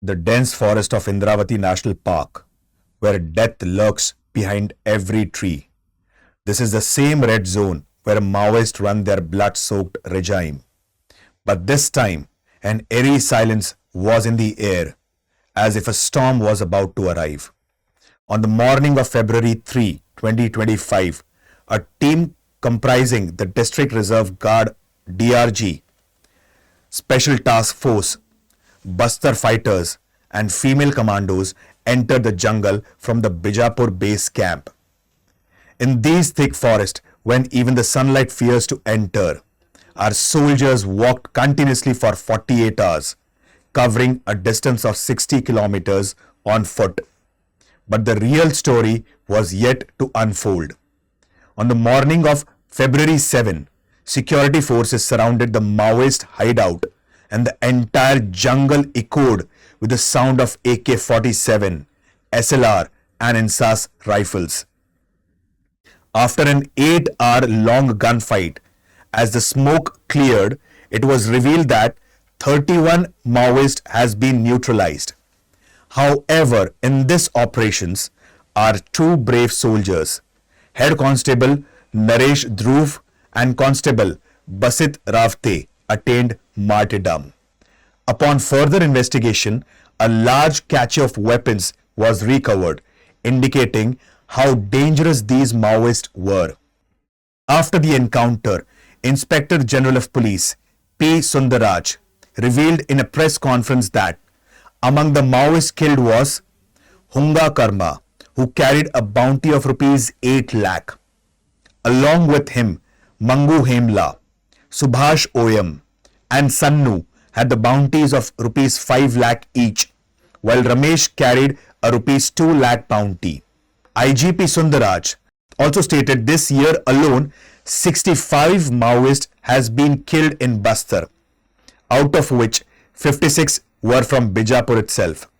the dense forest of Indravati National Park, where death lurks behind every tree. This is the same red zone where Maoists run their blood-soaked regime. But this time, an eerie silence was in the air, as if a storm was about to arrive. On the morning of February 3, 2025, a team comprising the District Reserve Guard DRG, Special Task Force, Bastar fighters and female commandos entered the jungle from the Bijapur base camp. In these thick forests, when even the sunlight fears to enter, our soldiers walked continuously for 48 hours, covering a distance of 60 kilometers on foot. But the real story was yet to unfold. On the morning of February 7, security forces surrounded the Maoist hideout, and the entire jungle echoed with the sound of AK-47, SLR and INSAS rifles. After an 8-hour-long gunfight, as the smoke cleared, it was revealed that 31 Maoists has been neutralized. However, in this operations, our two brave soldiers, Head Constable Naresh Dhruv and Constable Basit Ravte, attained martyrdom. Upon further investigation, a large cache of weapons was recovered, indicating how dangerous these Maoists were. After the encounter, Inspector General of Police P. Sundaraj revealed in a press conference that among the Maoists killed was Hunga Karma, who carried a bounty of rupees 8 lakh. Along with him, Mangu Hemla, Subhash Oyam and Sannu had the bounties of rupees 5 lakh each, while Ramesh carried a rupees 2 lakh bounty. IGP Sundaraj also stated this year alone 65 Maoists has been killed in Bastar, out of which 56 were from Bijapur itself.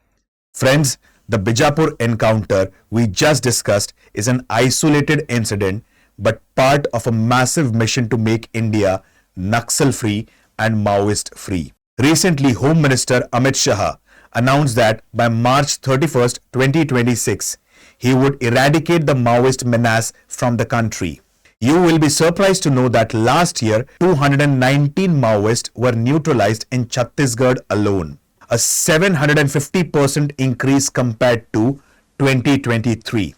Friends, the Bijapur encounter we just discussed is an isolated incident but part of a massive mission to make India Naxal-free and Maoist-free. Recently, Home Minister Amit Shah announced that by March 31st, 2026, he would eradicate the Maoist menace from the country. You will be surprised to know that last year, 219 Maoists were neutralized in Chhattisgarh alone, a 750% increase compared to 2023.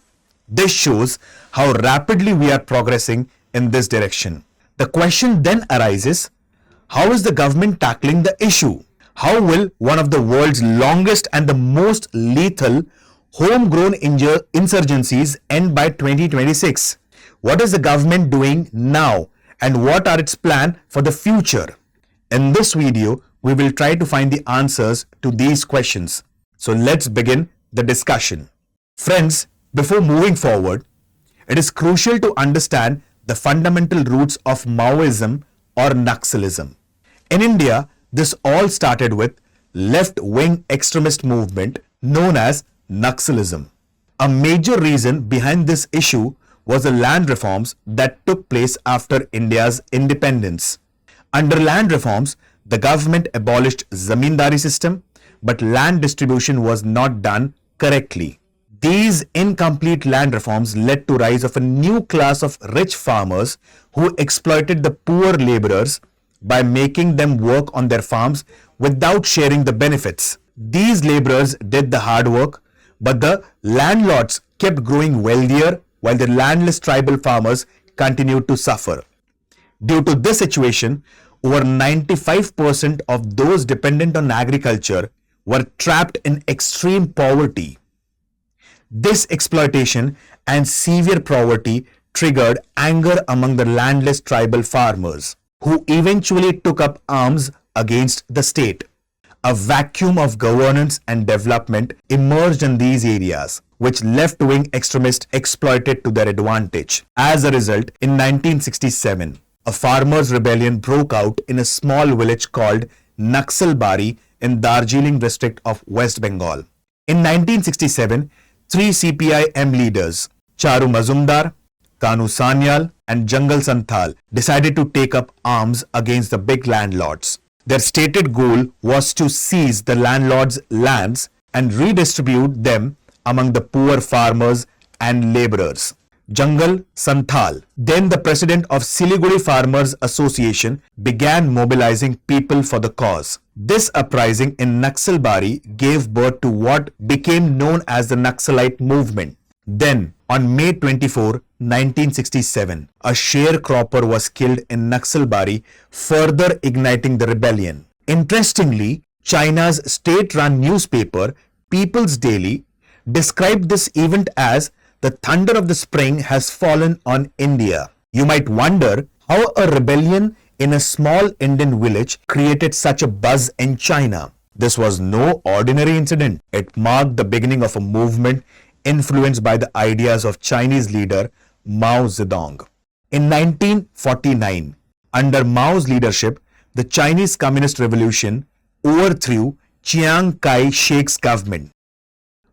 This shows how rapidly we are progressing in this direction. The question then arises, how is the government tackling the issue? How will one of the world's longest and the most lethal homegrown insurgencies end by 2026? What is the government doing now and what are its plans for the future? In this video, we will try to find the answers to these questions. So let's begin the discussion. Friends, before moving forward, it is crucial to understand the fundamental roots of Maoism or Naxalism. In India, this all started with left-wing extremist movement known as Naxalism. A major reason behind this issue was the land reforms that took place after India's independence. Under land reforms, the government abolished zamindari system, but land distribution was not done correctly. These incomplete land reforms led to rise of a new class of rich farmers who exploited the poor laborers by making them work on their farms without sharing the benefits. These laborers did the hard work, but the landlords kept growing wealthier while the landless tribal farmers continued to suffer. Due to this situation, over 95% of those dependent on agriculture were trapped in extreme poverty. This exploitation and severe poverty triggered anger among the landless tribal farmers, who eventually took up arms against the state. A vacuum of governance and development emerged in these areas, which left-wing extremists exploited to their advantage. As a result, in 1967, a farmers' rebellion broke out in a small village called Naxalbari in Darjeeling district of West Bengal. In 1967, three CPI-M leaders, Charu Mazumdar, Kanu Sanyal and Jangal Santhal, decided to take up arms against the big landlords. Their stated goal was to seize the landlords' lands and redistribute them among the poor farmers and laborers. Jungle Santhal, then the president of Siliguri Farmers Association, began mobilizing people for the cause. This uprising in Naxalbari gave birth to what became known as the Naxalite Movement. Then, on May 24, 1967, a sharecropper was killed in Naxalbari, further igniting the rebellion. Interestingly, China's state-run newspaper, People's Daily, described this event as the thunder of the spring has fallen on India. You might wonder how a rebellion in a small Indian village created such a buzz in China. This was no ordinary incident. It marked the beginning of a movement influenced by the ideas of Chinese leader Mao Zedong. In 1949, under Mao's leadership, the Chinese Communist Revolution overthrew Chiang Kai-shek's government.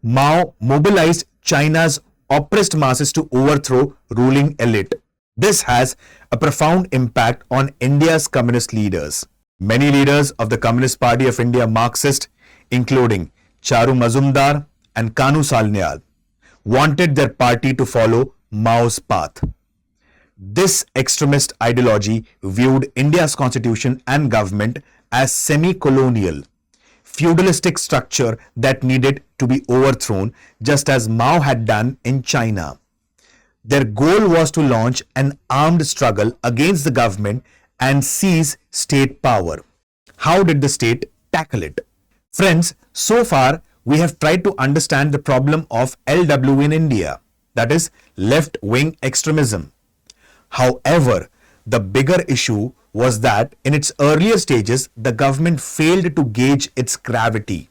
Mao mobilized China's oppressed masses to overthrow ruling elite. This has a profound impact on India's communist leaders. Many leaders of the Communist Party of India Marxist, including Charu Mazumdar and Kanu Salnyal, wanted their party to follow Mao's path. This extremist ideology viewed India's constitution and government as semi-colonial, feudalistic structure that needed to be overthrown, just as Mao had done in China. Their goal was to launch an armed struggle against the government and seize state power. How did the state tackle it? Friends, so far we have tried to understand the problem of LW in India, that is, left-wing extremism. However, the bigger issue was that in its earlier stages, the government failed to gauge its gravity.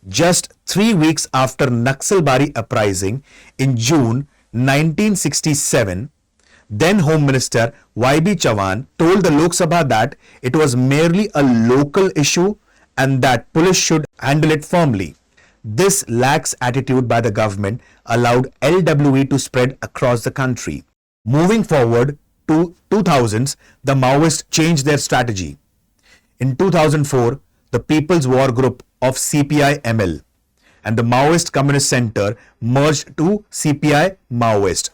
Just 3 weeks after Naxalbari uprising in June 1967, then Home Minister Y.B. Chavan told the Lok Sabha that it was merely a local issue and that police should handle it firmly. This lax attitude by the government allowed LWE to spread across the country. Moving forward to 2000s, the Maoists changed their strategy. In 2004, the People's War Group of CPI-ML and the Maoist Communist Center merged to CPI Maoist.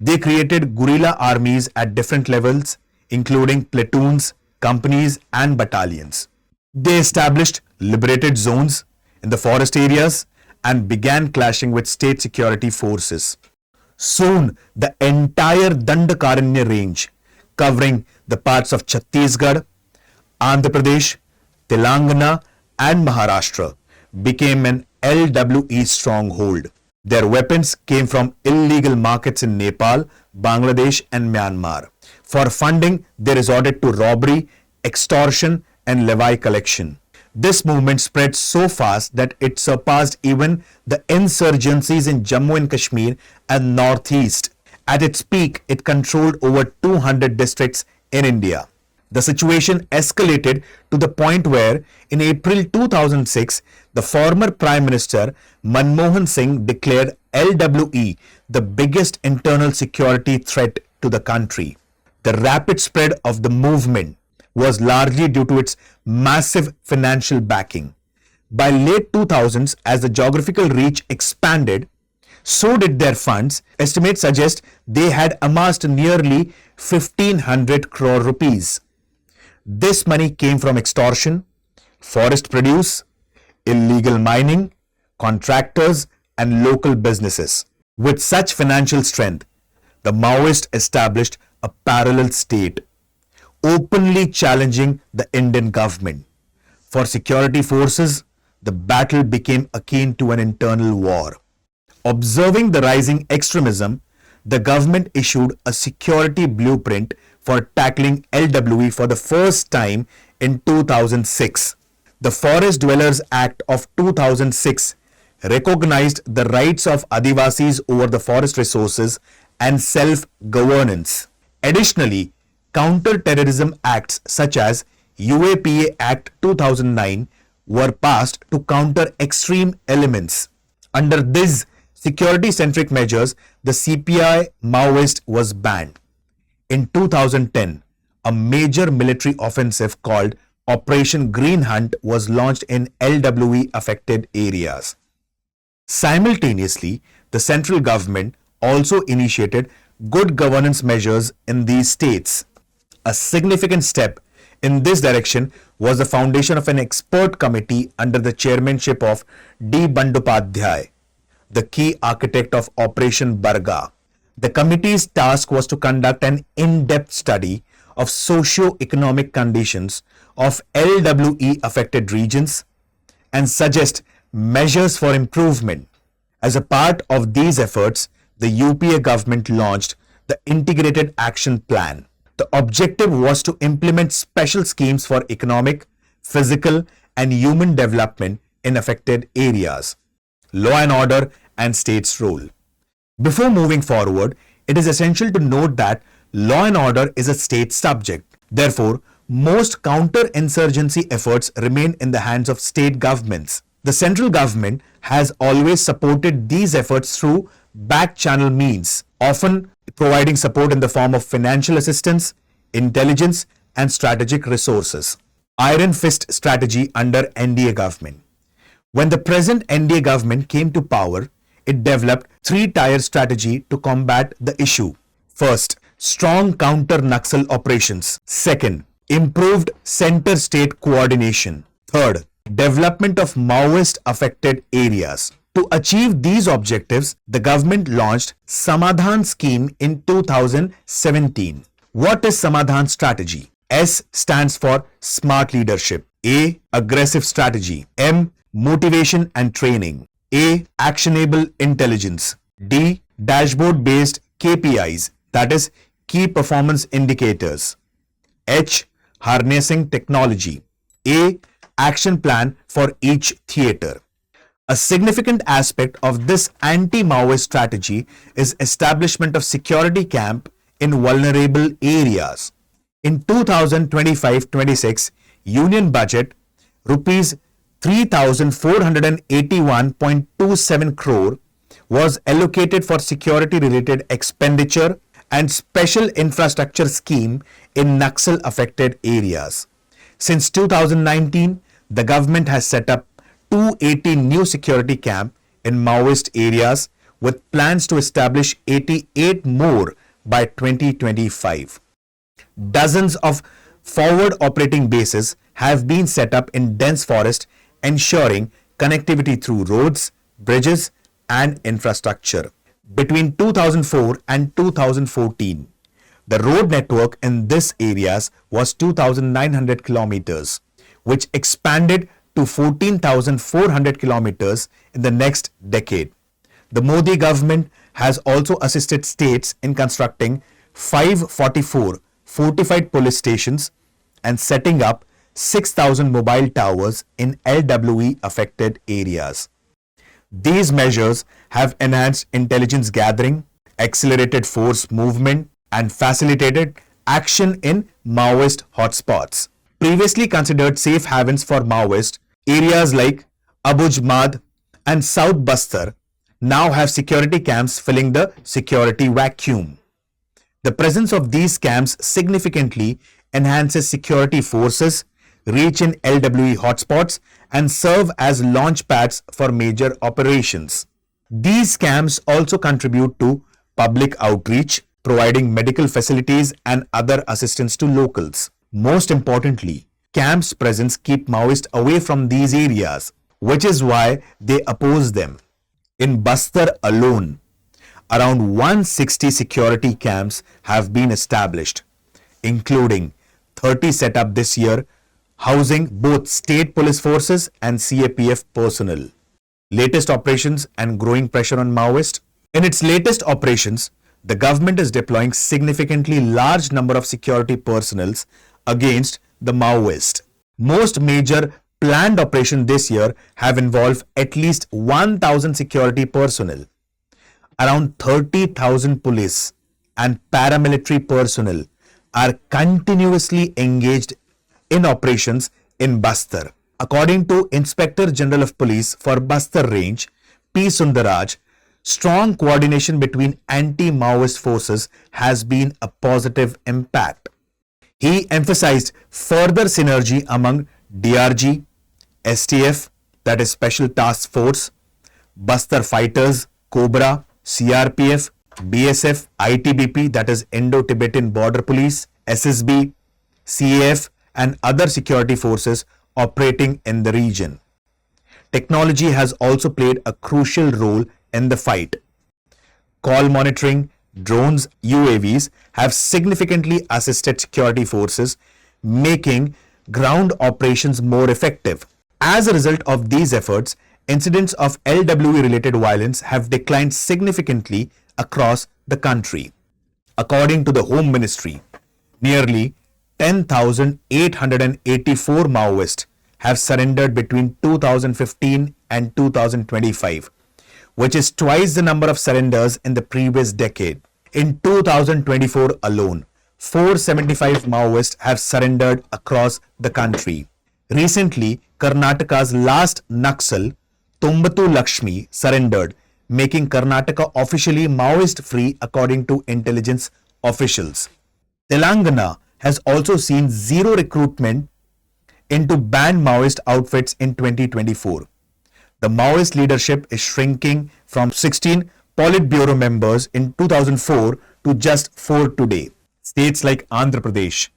They created guerrilla armies at different levels, including platoons, companies, and battalions. They established liberated zones in the forest areas and began clashing with state security forces. Soon, the entire Dandakaranya range, covering the parts of Chhattisgarh, Andhra Pradesh, Telangana, and Maharashtra, became an LWE stronghold. Their weapons came from illegal markets in Nepal, Bangladesh, and Myanmar. For funding, they resorted to robbery, extortion, and levy collection. This movement spread so fast that it surpassed even the insurgencies in Jammu and Kashmir and Northeast. At its peak, it controlled over 200 districts in India. The situation escalated to the point where, in April 2006, the former Prime Minister Manmohan Singh declared LWE the biggest internal security threat to the country. The rapid spread of the movement was largely due to its massive financial backing. By late 2000s, as the geographical reach expanded, so did their funds. Estimates suggest they had amassed nearly 1,500 crore rupees. This money came from extortion, forest produce, illegal mining, contractors, and local businesses. With such financial strength, the Maoists established a parallel state, openly challenging the Indian government. For security forces, the battle became akin to an internal war. Observing the rising extremism, the government issued a security blueprint for tackling LWE for the first time in 2006. The Forest Dwellers Act of 2006 recognized the rights of Adivasis over the forest resources and self-governance. Additionally, counter-terrorism acts such as UAPA Act 2009 were passed to counter extreme elements. Under these security-centric measures, the CPI Maoist was banned. In 2010, a major military offensive called Operation Green Hunt was launched in LWE affected areas. Simultaneously, the central government also initiated good governance measures in these states. A significant step in this direction was the foundation of an expert committee under the chairmanship of D. Bandopadhyay, the key architect of Operation Barga. The committee's task was to conduct an in-depth study of socio-economic conditions of LWE affected regions and suggest measures for improvement. As a part of these efforts, the UPA government launched the Integrated Action Plan. The objective was to implement special schemes for economic, physical, and human development in affected areas. Law and order and state's role. Before moving forward, it is essential to note that law and order is a state subject. Therefore, most counter-insurgency efforts remain in the hands of state governments. The central government has always supported these efforts through back-channel means, often providing support in the form of financial assistance, intelligence, and strategic resources. Iron fist strategy under NDA government. When the present NDA government came to power, it developed three-tier strategy to combat the issue. First, strong counter-Naxal operations. Second, improved center-state coordination. Third, development of Maoist affected areas. To achieve these objectives, the government launched Samadhan scheme in 2017. What is Samadhan strategy? S stands for smart leadership. A, aggressive strategy. M, motivation and training. A, actionable intelligence. D, dashboard based KPIs, that is key performance indicators. H, harnessing technology. A, action plan for each theater. A significant aspect of this anti-Maoist strategy is establishment of security camp in vulnerable areas. In 2025-26 Union Budget, rupees 3,481.27 crore was allocated for security-related expenditure and special infrastructure scheme in Naxal affected areas. Since 2019, the government has set up 280 new security camp in Maoist areas with plans to establish 88 more by 2025. Dozens of forward operating bases have been set up in dense forest, ensuring connectivity through roads, bridges, and infrastructure. Between 2004 and 2014, the road network in these areas was 2,900 kilometers, which expanded to 14,400 kilometers in the next decade. The Modi government has also assisted states in constructing 544 fortified police stations and setting up 6,000 mobile towers in LWE affected areas. These measures have enhanced intelligence gathering, accelerated force movement, and facilitated action in Maoist hotspots. Previously considered safe havens for Maoists, areas like Abuj Mad and South Bastar now have security camps filling the security vacuum. The presence of these camps significantly enhances security forces, reach in LWE hotspots, and serve as launch pads for major operations. These camps also contribute to public outreach, providing medical facilities and other assistance to locals. Most importantly, camps' presence keep Maoists away from these areas, which is why they oppose them. In Bastar alone, around 160 security camps have been established, including 30 set up this year, housing both state police forces and CAPF personnel. Latest operations and growing pressure on Maoist. In its latest operations, the government is deploying significantly large number of security personnel against the Maoist. Most major planned operations this year have involved at least 1,000 security personnel. Around 30,000 police and paramilitary personnel are continuously engaged in operations in Bastar. According to Inspector General of Police for Bastar Range, P. Sundaraj, strong coordination between anti-Maoist forces has been a positive impact. He emphasized further synergy among DRG, STF, that is Special Task Force, Bastar Fighters, Cobra, CRPF, BSF, ITBP, that is Indo-Tibetan Border Police, SSB, CAF, and other security forces operating in the region. Technology has also played a crucial role in the fight. Call monitoring, drones, UAVs have significantly assisted security forces, making ground operations more effective. As a result of these efforts, incidents of LWE-related violence have declined significantly across the country. According to the Home Ministry, nearly 10,884 Maoists have surrendered between 2015 and 2025, which is twice the number of surrenders in the previous decade. In 2024 alone, 475 Maoists have surrendered across the country. Recently, Karnataka's last Naxal, Tumbatu Lakshmi, surrendered, making Karnataka officially Maoist-free according to intelligence officials. Telangana has also seen zero recruitment into banned Maoist outfits in 2024. The Maoist leadership is shrinking from 16 Politburo members in 2004 to just 4 today. States like Andhra Pradesh,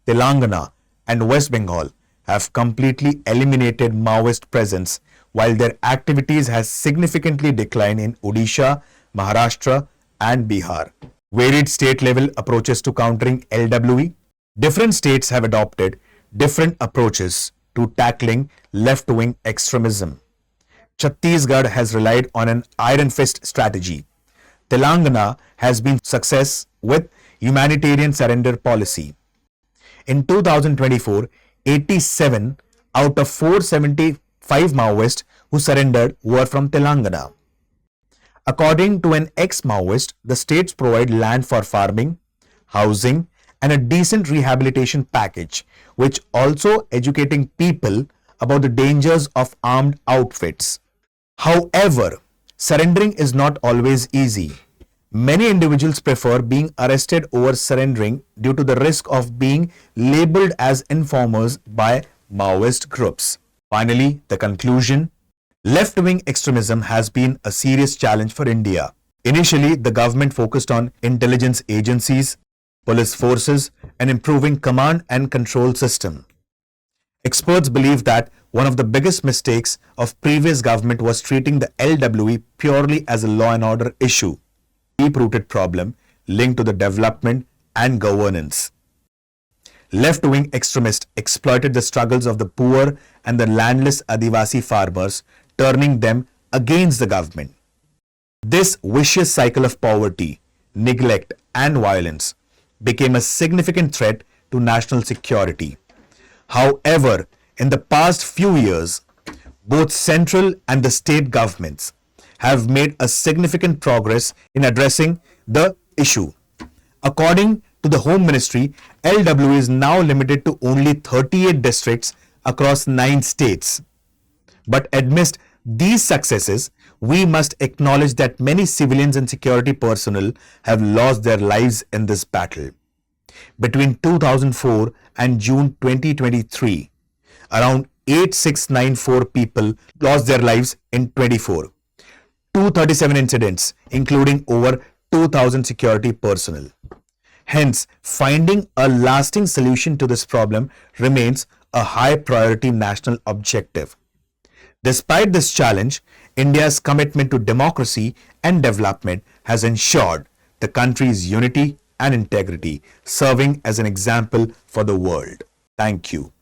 Telangana, and West Bengal have completely eliminated Maoist presence, while their activities has significantly declined in Odisha, Maharashtra, and Bihar. Varied state-level approaches to countering LWE. Different states have adopted different approaches to tackling left-wing extremism. Chhattisgarh has relied on an iron fist strategy. Telangana has been success with humanitarian surrender policy. In 2024, 87 out of 475 Maoists who surrendered were from Telangana. According to an ex-Maoist, the states provide land for farming, housing, and a decent rehabilitation package, which also educating people about the dangers of armed outfits. However, surrendering is not always easy. Many individuals prefer being arrested over surrendering due to the risk of being labeled as informers by Maoist groups. Finally, the conclusion. Left-wing extremism has been a serious challenge for India. Initially, the government focused on intelligence agencies, police forces, and improving command and control system. Experts believe that one of the biggest mistakes of previous government was treating the LWE purely as a law and order issue, deep-rooted problem linked to the development and governance. Left-wing extremists exploited the struggles of the poor and the landless Adivasi farmers, turning them against the government. This vicious cycle of poverty, neglect, and violence became a significant threat to national security. However, in the past few years, both central and the state governments have made a significant progress in addressing the issue. According to the Home Ministry, LWE is now limited to only 38 districts across 9 states. But amidst these successes, we must acknowledge that many civilians and security personnel have lost their lives in this battle. Between 2004 and June 2023, around 8694 people lost their lives in 24. 237 incidents, including over 2,000 security personnel. Hence, finding a lasting solution to this problem remains a high priority national objective. Despite this challenge, India's commitment to democracy and development has ensured the country's unity and integrity, serving as an example for the world. Thank you.